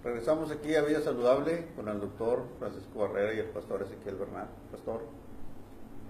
Regresamos aquí a Vida Saludable con el doctor Francisco Barrera y el pastor Ezequiel Bernal. Pastor,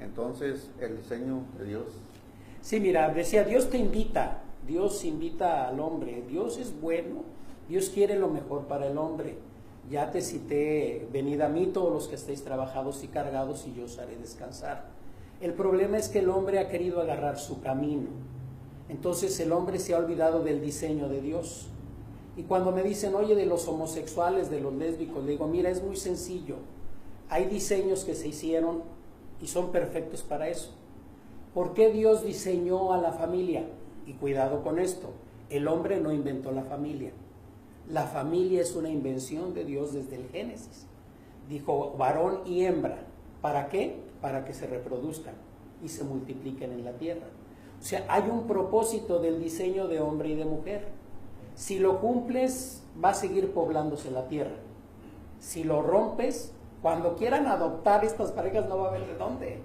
entonces, el diseño de Dios. Sí, mira, decía, Dios invita al hombre, Dios es bueno, Dios quiere lo mejor para el hombre. Ya te cité, venid a mí todos los que estéis trabajados y cargados y yo os haré descansar. El problema es que el hombre ha querido agarrar su camino. Entonces el hombre se ha olvidado del diseño de Dios. Y cuando me dicen, oye, de los homosexuales, de los lésbicos, le digo, mira, es muy sencillo. Hay diseños que se hicieron y son perfectos para eso. ¿Por qué Dios diseñó a la familia? Y cuidado con esto, el hombre no inventó la familia. La familia es una invención de Dios desde el Génesis. Dijo varón y hembra. ¿Para qué? Para que se reproduzcan y se multipliquen en la tierra. O sea, hay un propósito del diseño de hombre y de mujer. Si lo cumples, va a seguir poblándose la tierra. Si lo rompes, cuando quieran adoptar estas parejas no va a haber de dónde.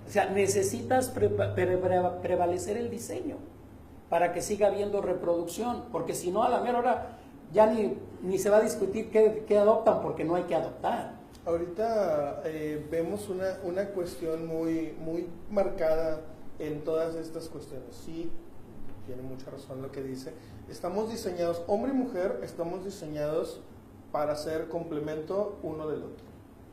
O sea, necesitas prevalecer el diseño para que siga habiendo reproducción, porque si no, a la mera hora ya ni se va a discutir qué adoptan, porque no hay que adoptar. Ahorita vemos una cuestión muy marcada en todas estas cuestiones. Sí, tiene mucha razón lo que dice. Estamos diseñados, hombre y mujer, estamos diseñados para ser complemento uno del otro.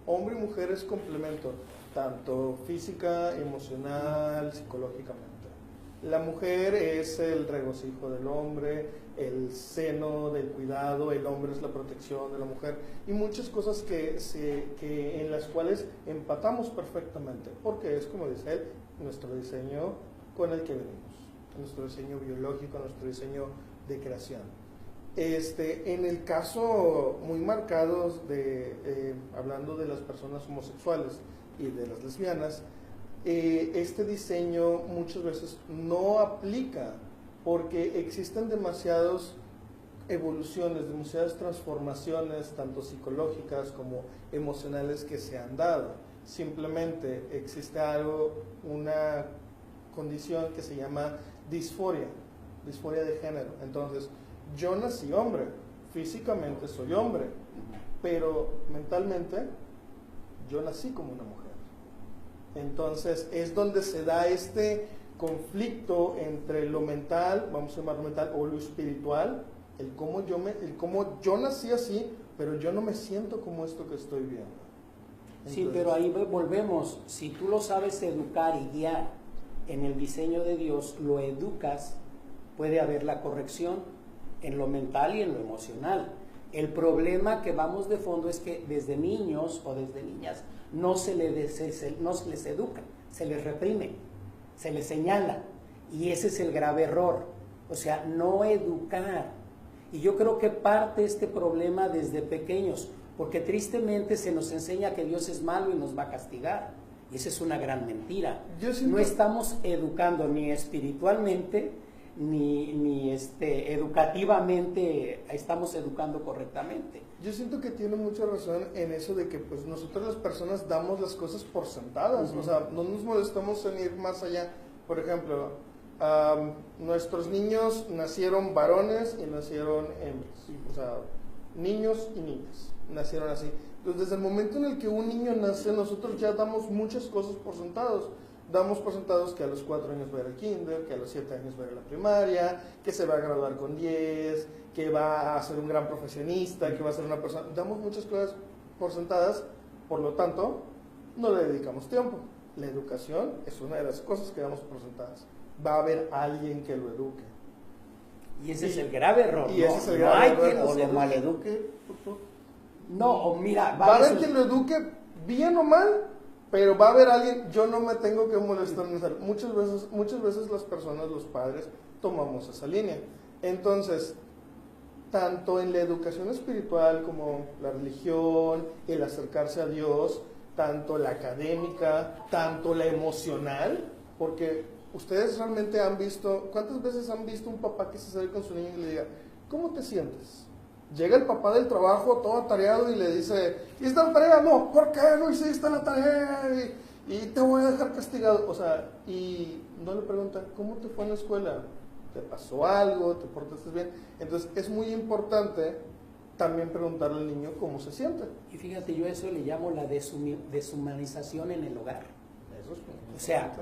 Hombre y mujer es complemento, tanto física, emocional, psicológicamente. La mujer es el regocijo del hombre, el seno del cuidado, el hombre es la protección de la mujer y muchas cosas que en las cuales empatamos perfectamente, porque es, como dice él, nuestro diseño con el que venimos, nuestro diseño biológico, nuestro diseño de creación. En el caso muy marcado hablando de las personas homosexuales y de las lesbianas, este diseño muchas veces no aplica porque existen demasiadas evoluciones, demasiadas transformaciones, tanto psicológicas como emocionales que se han dado. Simplemente existe una condición que se llama disforia de género. Entonces, yo nací hombre, físicamente soy hombre, pero mentalmente yo nací como una mujer. Entonces es donde se da este conflicto entre lo mental, vamos a llamarlo mental, o lo espiritual, el cómo yo nací así, pero yo no me siento como esto que estoy viendo. Entonces, sí, pero ahí volvemos, si tú lo sabes educar y guiar en el diseño de Dios, lo educas, puede haber la corrección en lo mental y en lo emocional. El problema que vamos de fondo es que desde niños o desde niñas no se les educa, se les reprime, se les señala, y ese es el grave error, o sea, no educar. Y yo creo que parte este problema desde pequeños, porque tristemente se nos enseña que Dios es malo y nos va a castigar, y esa es una gran mentira. No estamos educando ni espiritualmente ni educativamente, estamos educando correctamente. Yo siento que tiene mucha razón en eso de que pues nosotros las personas damos las cosas por sentadas, o sea, no nos molestamos en ir más allá. Por ejemplo, nuestros niños nacieron varones y nacieron hembras, o sea, niños y niñas nacieron así. Entonces, desde el momento en el que un niño nace, nosotros ya damos muchas cosas por sentados. Damos por sentados que a los 4 años va a ir al kinder, que a los 7 años va a ir a la primaria, que se va a graduar con 10, que va a ser un gran profesionista, que va a ser una persona... Damos muchas cosas por sentadas, por lo tanto, no le dedicamos tiempo. La educación es una de las cosas que damos por sentadas. Va a haber alguien que lo eduque. Y ese es el grave error. Y ese es el grave error. O lo maleduque. No, mira... Va a haber quien lo eduque bien o mal, pero va a haber alguien, yo no me tengo que molestar en hacer. Muchas veces las personas, los padres, tomamos esa línea. Entonces, tanto en la educación espiritual como la religión, el acercarse a Dios, tanto la académica, tanto la emocional, porque ustedes realmente han visto, ¿cuántas veces han visto un papá que se sale con su niño y le diga, ¿cómo te sientes? Llega el papá del trabajo todo atareado y le dice, ¿y esta tarea? No, ¿por qué no hiciste la tarea? Y te voy a dejar castigado. O sea, y no le pregunta, ¿cómo te fue en la escuela? ¿Te pasó algo? ¿Te portaste bien? Entonces, es muy importante también preguntarle al niño cómo se siente. Y fíjate, yo eso le llamo la deshumanización en el hogar. Eso es O sea,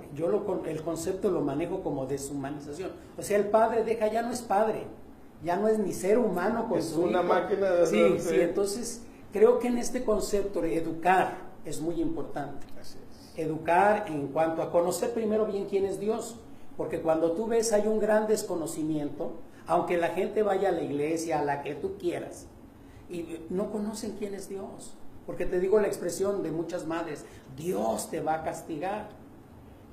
el concepto lo manejo como deshumanización. O sea, el padre ya no es padre, ya no es ni ser humano con es su una hijo. máquina de Sí, sí, entonces creo que en este concepto de educar es muy importante. Así es. Educar en cuanto a conocer primero bien quién es Dios, porque cuando tú ves hay un gran desconocimiento, aunque la gente vaya a la iglesia, a la que tú quieras, y no conocen quién es Dios. Porque te digo la expresión de muchas madres, Dios te va a castigar.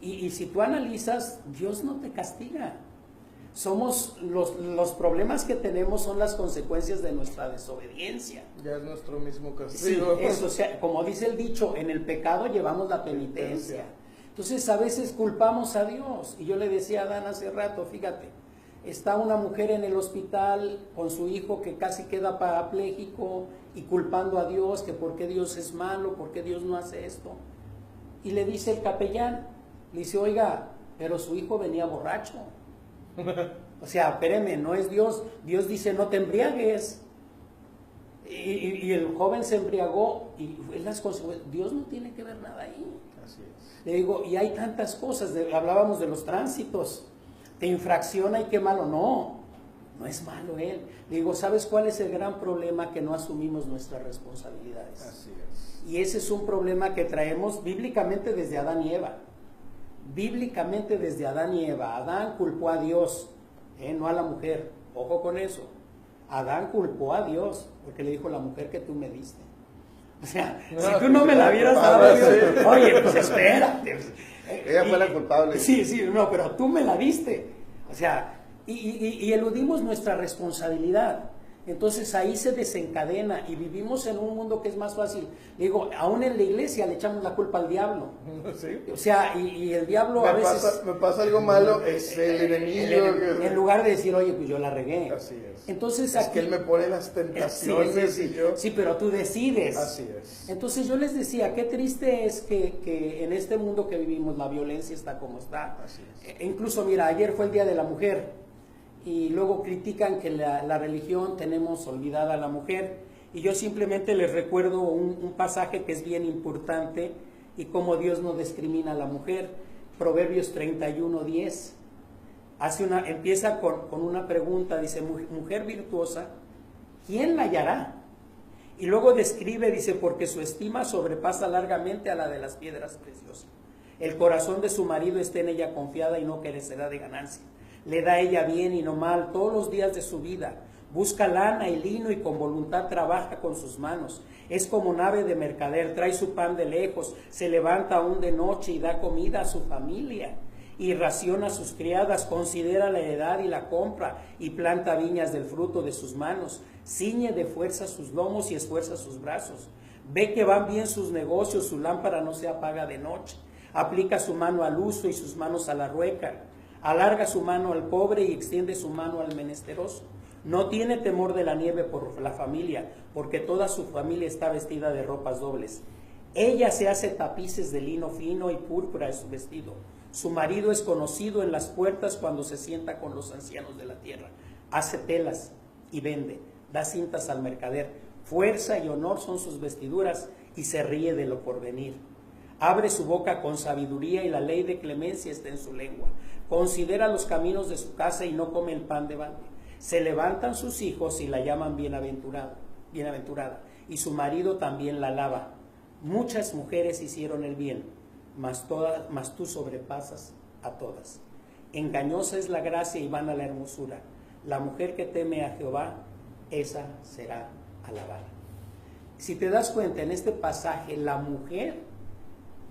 Y si tú analizas, Dios no te castiga. Somos los problemas que tenemos son las consecuencias de nuestra desobediencia. Ya es nuestro mismo Sí, castigo. eso, o sea, como dice el dicho, en el pecado llevamos la penitencia. Entonces a veces culpamos a Dios. Y yo le decía a Dan hace rato, fíjate, está una mujer en el hospital con su hijo que casi queda parapléjico y culpando a Dios, que por qué Dios es malo, por qué Dios no hace esto. Y le dice el capellán, le dice, oiga, pero su hijo venía borracho. O sea, espéreme, no es Dios. Dios dice, no te embriagues. Y el joven se embriagó y las consecuencias. Dios no tiene que ver nada ahí. Así es. Le digo, y hay tantas cosas, hablábamos de los tránsitos, te infracciona y qué malo, no es malo él. Le digo, ¿sabes cuál es el gran problema? Que no asumimos nuestras responsabilidades. Así es. Y ese es un problema que traemos bíblicamente desde Adán y Eva. Bíblicamente desde Adán y Eva. Adán culpó a Dios, no a la mujer. Ojo con eso. Adán culpó a Dios porque le dijo, la mujer que tú me diste. O sea, si tú no me la hubieras dado, Dios, oye, pues espérate. Ella fue la culpable. Sí, no, pero tú me la diste. O sea, y eludimos nuestra responsabilidad. Entonces ahí se desencadena y vivimos en un mundo que es más fácil. Digo, aún en la iglesia le echamos la culpa al diablo. ¿Sí? O sea, y el diablo a veces... me pasa algo malo, es el enemigo. En lugar de decir, oye, pues yo la regué. Así es. Entonces Es aquí, que él me pone las tentaciones sí, y yo... sí, pero tú decides. Así es. Entonces yo les decía, qué triste es que en este mundo que vivimos la violencia está como está. Así es. Incluso, mira, ayer fue el Día de la Mujer y luego critican que la religión tenemos olvidada a la mujer, y yo simplemente les recuerdo un pasaje que es bien importante y cómo Dios no discrimina a la mujer. Proverbios 31:10 empieza con una pregunta, dice, mujer virtuosa, ¿quién la hallará? Y luego describe, dice, porque su estima sobrepasa largamente a la de las piedras preciosas. El corazón de su marido está en ella confiada y no carecerá de ganancia. Le da ella bien y no mal todos los días de su vida. Busca lana y lino y con voluntad trabaja con sus manos. Es como nave de mercader, trae su pan de lejos, se levanta aún de noche y da comida a su familia. Y raciona a sus criadas, considera la edad y la compra, y planta viñas del fruto de sus manos. Ciñe de fuerza sus lomos y esfuerza sus brazos. Ve que van bien sus negocios, su lámpara no se apaga de noche. Aplica su mano al uso y sus manos a la rueca. Alarga su mano al pobre y extiende su mano al menesteroso. No tiene temor de la nieve por la familia, porque toda su familia está vestida de ropas dobles. Ella se hace tapices de lino fino y púrpura es su vestido. Su marido es conocido en las puertas cuando se sienta con los ancianos de la tierra. Hace telas y vende, da cintas al mercader. Fuerza y honor son sus vestiduras y se ríe de lo porvenir. Abre su boca con sabiduría y la ley de clemencia está en su lengua. Considera los caminos de su casa y no come el pan de balde. Se levantan sus hijos y la llaman bienaventurada, y su marido también la alaba. Muchas mujeres hicieron el bien, mas tú sobrepasas a todas. Engañosa es la gracia y vana la hermosura. La mujer que teme a Jehová, esa será alabada. Si te das cuenta, en este pasaje, la mujer,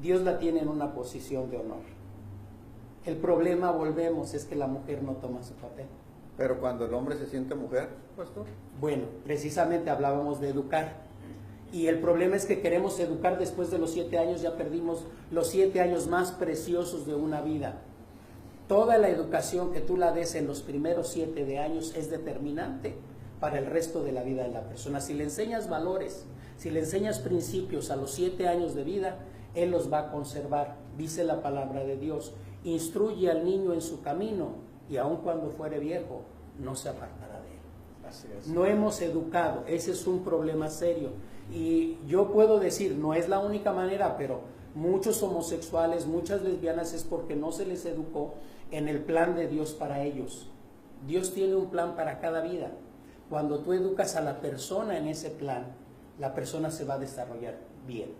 Dios la tiene en una posición de honor. El problema, volvemos, es que la mujer no toma su papel. Pero cuando el hombre se siente mujer, pastor. Bueno, precisamente hablábamos de educar. Y el problema es que queremos educar después de los 7 años, ya perdimos los 7 años más preciosos de una vida. Toda la educación que tú la des en los primeros 7 de años es determinante para el resto de la vida de la persona. Si le enseñas valores, si le enseñas principios a los 7 años de vida, él los va a conservar. Dice la palabra de Dios, instruye al niño en su camino y aun cuando fuere viejo, no se apartará de él. Así es. No hemos educado, ese es un problema serio. Y yo puedo decir, no es la única manera, pero muchos homosexuales, muchas lesbianas es porque no se les educó en el plan de Dios para ellos. Dios tiene un plan para cada vida. Cuando tú educas a la persona en ese plan, la persona se va a desarrollar bien.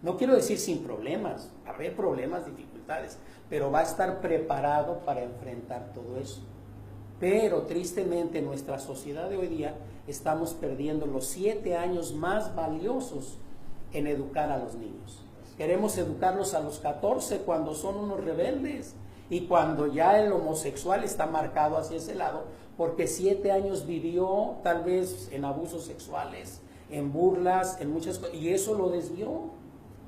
No quiero decir sin problemas, va a haber problemas, dificultades, pero va a estar preparado para enfrentar todo eso. Pero tristemente en nuestra sociedad de hoy día estamos perdiendo los 7 años más valiosos en educar a los niños. Queremos educarlos a los 14 cuando son unos rebeldes y cuando ya el homosexual está marcado hacia ese lado, porque 7 años vivió tal vez en abusos sexuales, en burlas, en muchas cosas, y eso lo desvió.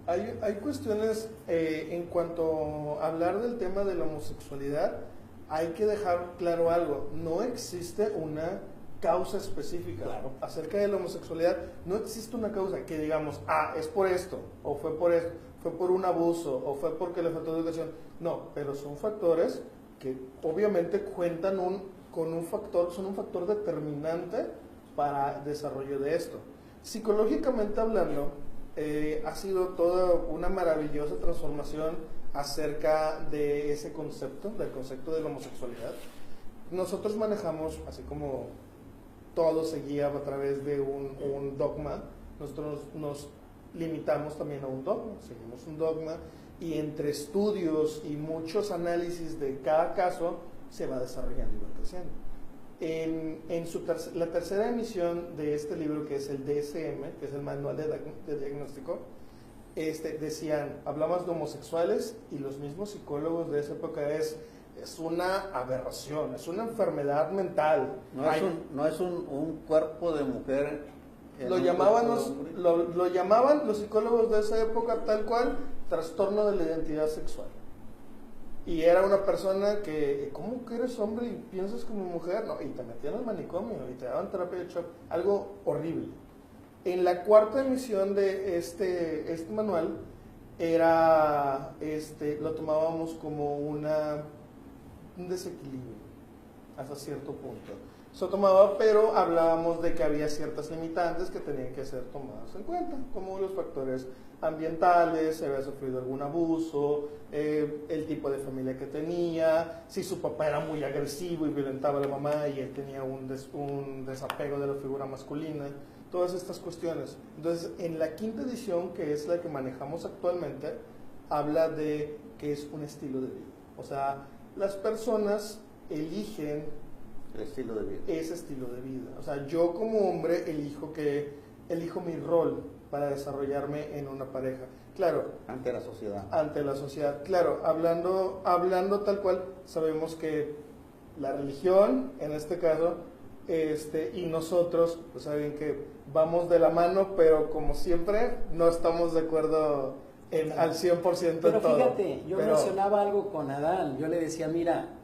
Hay cuestiones en cuanto a hablar del tema de la homosexualidad, hay que dejar claro algo, no existe una causa específica. Claro. Acerca de la homosexualidad, no existe una causa que digamos, es por esto, o fue por esto, fue por un abuso, o fue porque le faltó educación. No, pero son factores que obviamente cuentan con un factor, son un factor determinante para el desarrollo de esto. Psicológicamente hablando, ha sido toda una maravillosa transformación acerca de ese concepto, del concepto de la homosexualidad. Nosotros manejamos, así como todo se guía a través de un dogma, nosotros nos limitamos también a un dogma, seguimos un dogma, y entre estudios y muchos análisis de cada caso se va desarrollando y va creciendo. La tercera emisión de este libro, que es el DSM, que es el Manual de Diagnóstico, decían, hablamos de homosexuales, y los mismos psicólogos de esa época es una aberración, es una enfermedad mental. No es un cuerpo de mujer. Lo llamaban los psicólogos de esa época tal cual, trastorno de la identidad sexual. Y era una persona que, ¿cómo que eres hombre y piensas como mujer? No, y te metían al manicomio y te daban terapia de shock, algo horrible. En la cuarta emisión de este manual, lo tomábamos como un desequilibrio, hasta cierto punto. Se tomaba, pero hablábamos de que había ciertas limitantes que tenían que ser tomadas en cuenta, como los factores ambientales, si había sufrido algún abuso, el tipo de familia que tenía, si su papá era muy agresivo y violentaba a la mamá y él tenía un desapego de la figura masculina, todas estas cuestiones. Entonces, en la quinta edición, que es la que manejamos actualmente, habla de que es un estilo de vida. O sea, las personas eligen el estilo de vida. Ese estilo de vida. O sea, yo como hombre elijo mi rol para desarrollarme en una pareja. Claro. Ante la sociedad. Ante la sociedad. Claro, hablando tal cual, sabemos que la religión, en este caso, y nosotros, pues saben que vamos de la mano, pero como siempre, no estamos de acuerdo al 100% pero en todo. Fíjate, yo mencionaba algo con Adán, yo le decía, mira,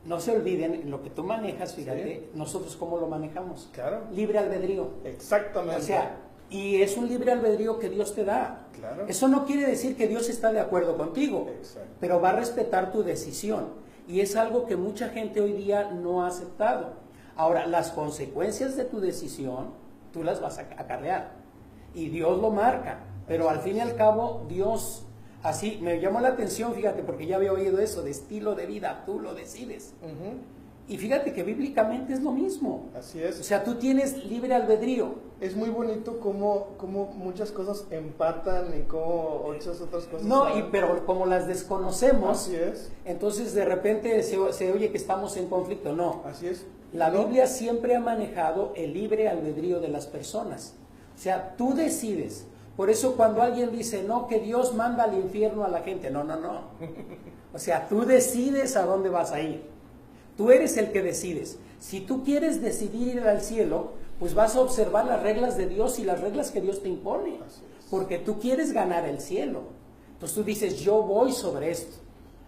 no se olviden, lo que tú manejas, fíjate, sí. Nosotros cómo lo manejamos. Claro. Libre albedrío. Exactamente. O sea, y es un libre albedrío que Dios te da. Claro. Eso no quiere decir que Dios está de acuerdo contigo. Exacto. Pero va a respetar tu decisión. Y es algo que mucha gente hoy día no ha aceptado. Ahora, las consecuencias de tu decisión, tú las vas a acarrear. Y Dios lo marca. Pero al fin y al cabo, Dios... Así, me llamó la atención, fíjate, porque ya había oído eso de estilo de vida, tú lo decides. Y fíjate que bíblicamente es lo mismo. Así es. O sea, tú tienes libre albedrío. Es muy bonito cómo muchas cosas empatan y cómo muchas otras cosas... No, pero como las desconocemos, así es. Entonces de repente se oye que estamos en conflicto. No. Así es. La Biblia siempre ha manejado el libre albedrío de las personas. O sea, tú decides. Por eso cuando alguien dice, no, que Dios manda al infierno a la gente. No. O sea, tú decides a dónde vas a ir. Tú eres el que decides. Si tú quieres decidir ir al cielo, pues vas a observar las reglas de Dios y las reglas que Dios te impone. Porque tú quieres ganar el cielo. Entonces tú dices, yo voy sobre esto,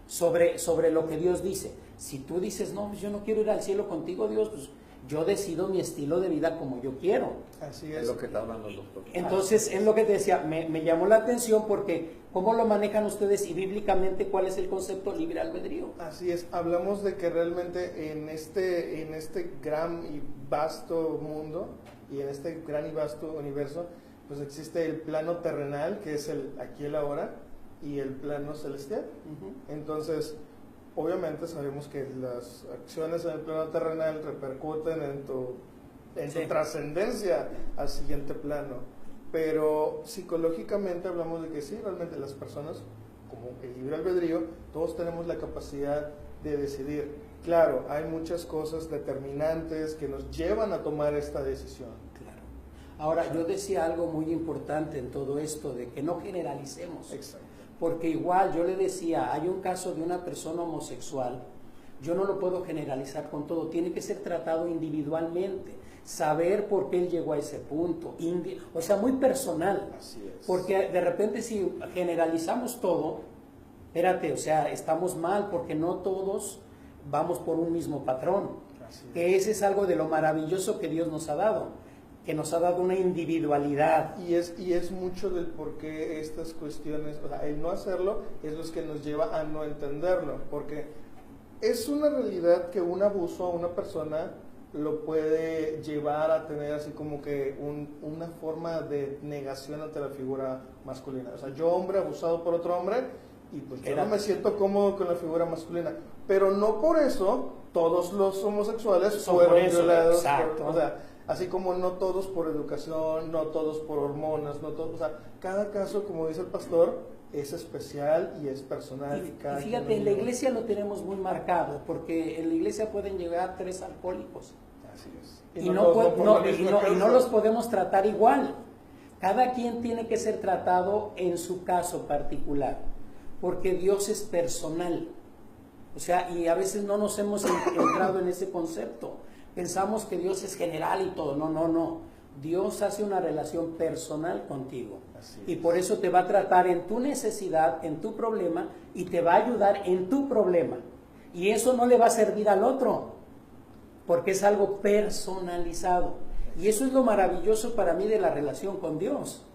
sobre lo que Dios dice. Si tú dices, no, pues yo no quiero ir al cielo contigo, Dios, pues yo decido mi estilo de vida como yo quiero. Así Es es. lo que está hablando el doctor. Entonces, es lo que te decía, me llamó la atención porque ¿cómo lo manejan ustedes y bíblicamente cuál es el concepto libre albedrío? Así es, hablamos de que realmente en este gran y vasto mundo y en este gran y vasto universo, pues existe el plano terrenal, que es el aquí y el ahora, y el plano celestial. Entonces, obviamente sabemos que las acciones en el plano terrenal repercuten en tu trascendencia al siguiente plano. Pero psicológicamente hablamos de que sí, realmente las personas, como el libre albedrío, todos tenemos la capacidad de decidir. Claro, hay muchas cosas determinantes que nos llevan a tomar esta decisión. Claro. Ahora, yo decía algo muy importante en todo esto, de que no generalicemos. Exacto. Porque igual yo le decía, hay un caso de una persona homosexual, yo no lo puedo generalizar con todo, tiene que ser tratado individualmente, saber por qué él llegó a ese punto, o sea, muy personal. Así es. Porque de repente si generalizamos todo, espérate, o sea, estamos mal porque no todos vamos por un mismo patrón. Así es. Que ese es algo de lo maravilloso que Dios nos ha dado, que nos ha dado una individualidad. Y es mucho del por qué estas cuestiones, o sea, el no hacerlo es lo que nos lleva a no entenderlo, porque es una realidad que un abuso a una persona lo puede llevar a tener así como que una forma de negación ante la figura masculina. O sea, yo hombre abusado por otro hombre y pues yo no me siento cómodo con la figura masculina, pero no por eso todos los homosexuales Son fueron por eso, violados. exacto. O sea, así como no todos por educación, no todos por hormonas, no todos, o sea, cada caso, como dice el pastor, es especial y es personal. Y cada fíjate, quien en la lo vive. iglesia lo tenemos muy marcado, porque en la iglesia pueden llegar 3 alcohólicos Así es. y no no los podemos tratar igual. Cada quien tiene que ser tratado en su caso particular, porque Dios es personal. O sea, y a veces no nos hemos entrado en ese concepto. Pensamos que Dios es general y todo. No. Dios hace una relación personal contigo. Y por eso te va a tratar en tu necesidad, en tu problema, y te va a ayudar en tu problema. Y eso no le va a servir al otro, porque es algo personalizado. Y eso es lo maravilloso para mí de la relación con Dios,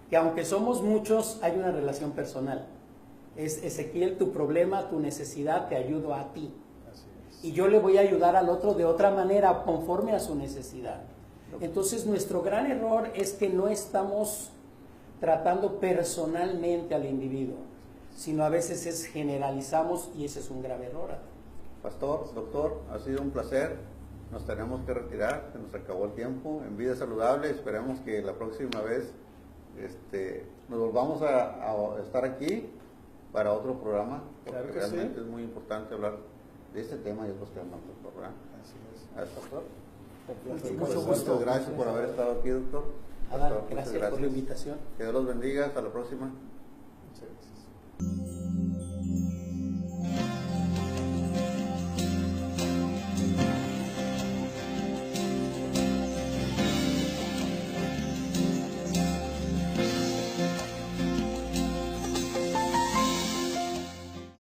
que aunque somos muchos, hay una relación personal. Es Ezequiel, tu problema, tu necesidad, te ayudo a ti. Así es. Y yo le voy a ayudar al otro de otra manera, conforme a su necesidad. Entonces, nuestro gran error es que no estamos tratando personalmente al individuo, sino a veces generalizamos y ese es un grave error. Pastor, doctor, ha sido un placer. Nos tenemos que retirar, se nos acabó el tiempo. En Vida Saludable, esperemos que la próxima vez nos volvamos a estar aquí para otro programa, porque Claro que realmente sí. es muy importante hablar de este tema y otros temas, doctor, ¿verdad? Así es. Gracias, doctor. Mucho Muchas gusto. gracias por haber estado aquí, doctor. Adán, Pastor, muchas gracias por la invitación. Que Dios los bendiga. Hasta la próxima. Muchas gracias.